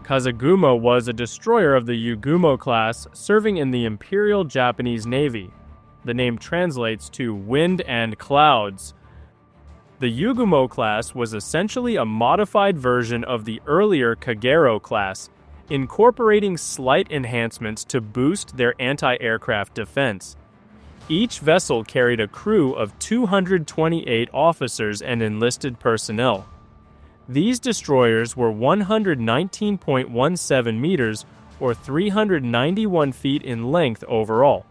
Kazagumo was a destroyer of the Yūgumo-class serving in the Imperial Japanese Navy. The name translates to wind and clouds. The Yūgumo-class was essentially a modified version of the earlier Kagero-class, incorporating slight enhancements to boost their anti-aircraft defense. Each vessel carried a crew of 228 officers and enlisted personnel. These destroyers were 119.17 meters or 391 feet in length overall,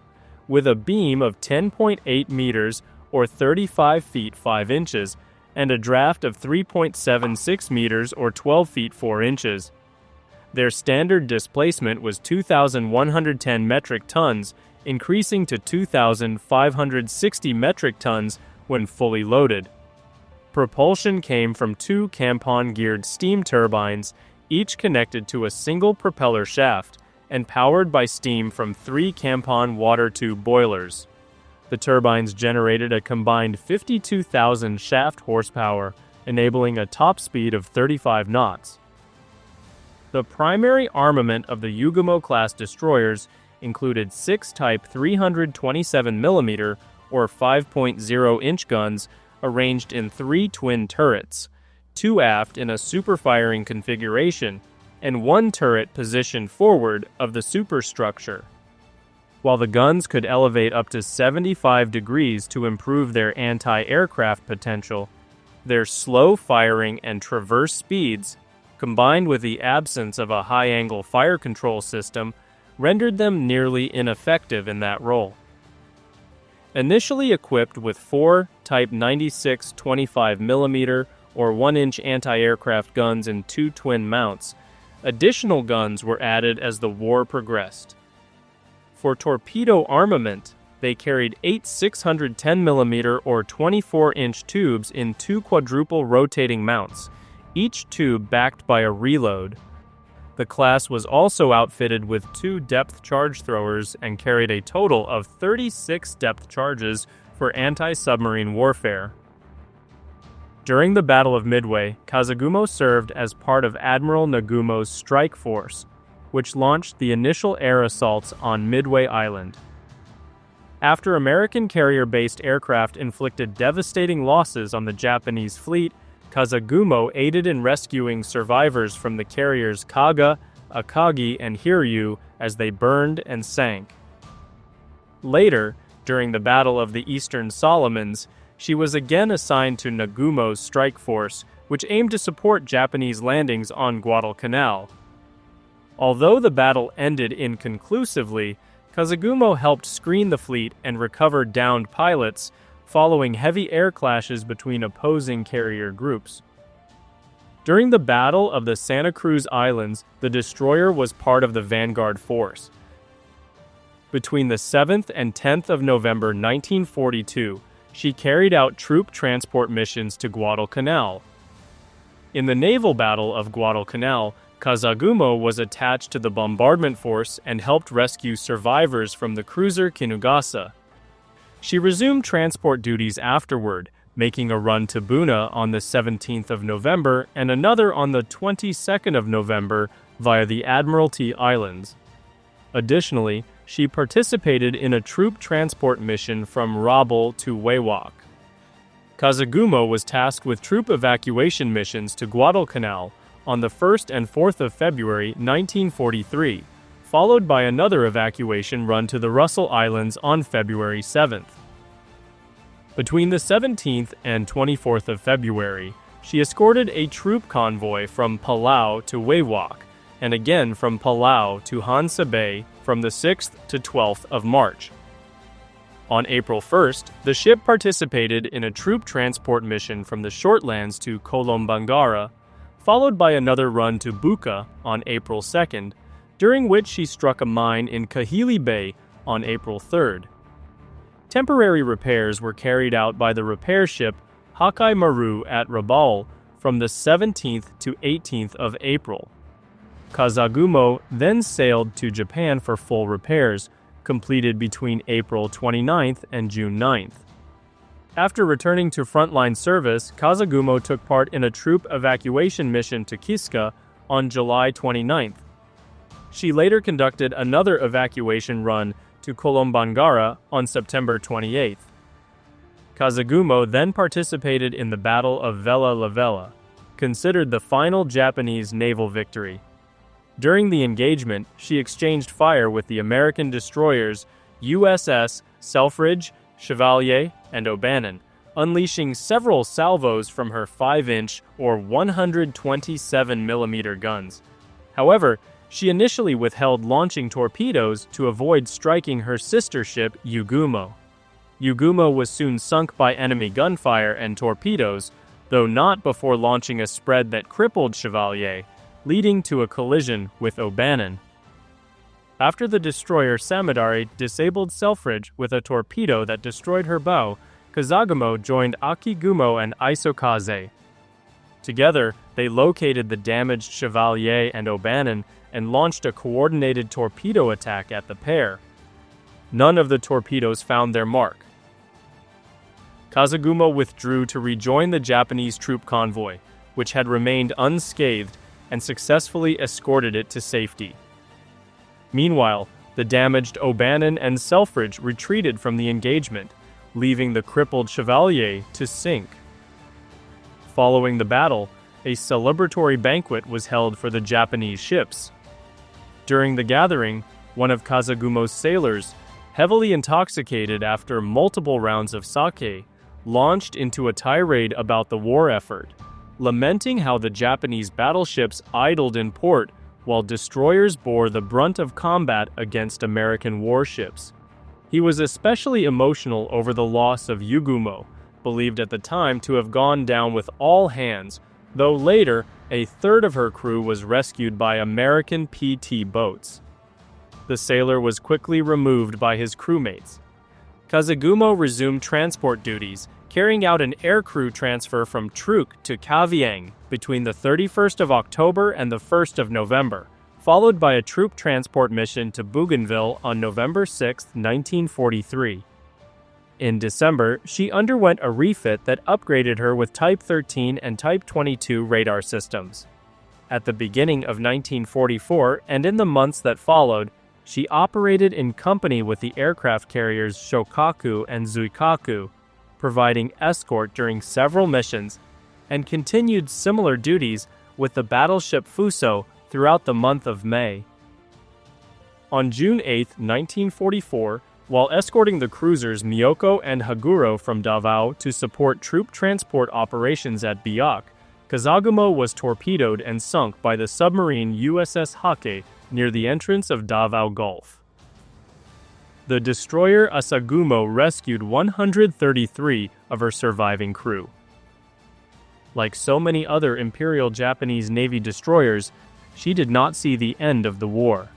with a beam of 10.8 meters or 35 feet 5 inches and a draft of 3.76 meters or 12 feet 4 inches. Their standard displacement was 2,110 metric tons, increasing to 2,560 metric tons when fully loaded. Propulsion came from 2 Campon-geared steam turbines, each connected to a single propeller shaft, and powered by steam from 3 Campon water tube boilers. The turbines generated a combined 52,000 shaft horsepower, enabling a top speed of 35 knots. The primary armament of the Yūgumo-class destroyers included 6 Type 327mm or 5.0-inch guns arranged in 3 twin turrets, 2 aft in a superfiring configuration, and 1 turret positioned forward of the superstructure. While the guns could elevate up to 75 degrees to improve their anti-aircraft potential, their slow firing and traverse speeds, combined with the absence of a high-angle fire control system, rendered them nearly ineffective in that role. Initially equipped with 4 Type 96 25mm or 1-inch anti-aircraft guns in 2 twin mounts, additional guns were added as the war progressed. For torpedo armament, they carried 8 610mm or 24-inch tubes in 2 quadruple rotating mounts, each tube backed by a reload. The class was also outfitted with 2 depth charge throwers and carried a total of 36 depth charges for anti-submarine warfare. During the Battle of Midway, Kazagumo served as part of Admiral Nagumo's strike force, which launched the initial air assaults on Midway Island. After American carrier-based aircraft inflicted devastating losses on the Japanese fleet, Kazagumo aided in rescuing survivors from the carriers Kaga, Akagi, and Hiryu as they burned and sank. Later, during the Battle of the Eastern Solomons, she was again assigned to Nagumo's strike force, which aimed to support Japanese landings on Guadalcanal. Although the battle ended inconclusively, Kazagumo helped screen the fleet and recover downed pilots, following heavy air clashes between opposing carrier groups. During the Battle of the Santa Cruz Islands, the destroyer was part of the vanguard force. Between the 7th and 10th of November 1942, she carried out troop transport missions to Guadalcanal. In the naval battle of Guadalcanal, Kazagumo was attached to the bombardment force and helped rescue survivors from the cruiser Kinugasa. She resumed transport duties afterward, making a run to Buna on the 17th of November and another on the 22nd of November via the Admiralty Islands. Additionally, she participated in a troop transport mission from Rabaul to Wewak. Kazagumo was tasked with troop evacuation missions to Guadalcanal on the 1st and 4th of February 1943, followed by another evacuation run to the Russell Islands on February 7th. Between the 17th and 24th of February, she escorted a troop convoy from Palau to Wewak, and again from Palau to Hansa Bay from the 6th to 12th of March. On April 1st, the ship participated in a troop transport mission from the Shortlands to Kolombangara, followed by another run to Buka on April 2nd, during which she struck a mine in Kahili Bay on April 3rd. Temporary repairs were carried out by the repair ship Hakai Maru at Rabaul from the 17th to 18th of April. Kazagumo then sailed to Japan for full repairs, completed between April 29th and June 9th. After returning to frontline service, Kazagumo took part in a troop evacuation mission to Kiska on July 29th. She later conducted another evacuation run to Kolombangara on September 28th. Kazagumo then participated in the Battle of Vella Lavella, considered the final Japanese naval victory. During the engagement, she exchanged fire with the American destroyers USS Selfridge, Chevalier, and O'Bannon, unleashing several salvos from her 5-inch or 127mm guns. However, she initially withheld launching torpedoes to avoid striking her sister ship Yūgumo. Yūgumo was soon sunk by enemy gunfire and torpedoes, though not before launching a spread that crippled Chevalier, leading to a collision with O'Bannon. After the destroyer Samudari disabled Selfridge with a torpedo that destroyed her bow, Kazagumo joined Akigumo and Isokaze. Together, they located the damaged Chevalier and O'Bannon and launched a coordinated torpedo attack at the pair. None of the torpedoes found their mark. Kazagumo withdrew to rejoin the Japanese troop convoy, which had remained unscathed, and successfully escorted it to safety. Meanwhile, the damaged O'Bannon and Selfridge retreated from the engagement, leaving the crippled Chevalier to sink. Following the battle, a celebratory banquet was held for the Japanese ships. During the gathering, one of Kazagumo's sailors, heavily intoxicated after multiple rounds of sake, launched into a tirade about the war effort, lamenting how the Japanese battleships idled in port while destroyers bore the brunt of combat against American warships. He was especially emotional over the loss of Yūgumo, believed at the time to have gone down with all hands, though later a third of her crew was rescued by American PT boats. The sailor was quickly removed by his crewmates. Kazagumo resumed transport duties, carrying out an aircrew transfer from Truk to Kavieng between the 31st of October and the 1st of November, followed by a troop transport mission to Bougainville on November 6, 1943. In December, she underwent a refit that upgraded her with Type 13 and Type 22 radar systems. At the beginning of 1944 and in the months that followed, she operated in company with the aircraft carriers Shokaku and Zuikaku, providing escort during several missions, and continued similar duties with the battleship Fuso throughout the month of May. On June 8, 1944, while escorting the cruisers Miyoko and Haguro from Davao to support troop transport operations at Biak, Kazagumo was torpedoed and sunk by the submarine USS Hake near the entrance of Davao Gulf. The destroyer Asagumo rescued 133 of her surviving crew. Like so many other Imperial Japanese Navy destroyers, she did not see the end of the war.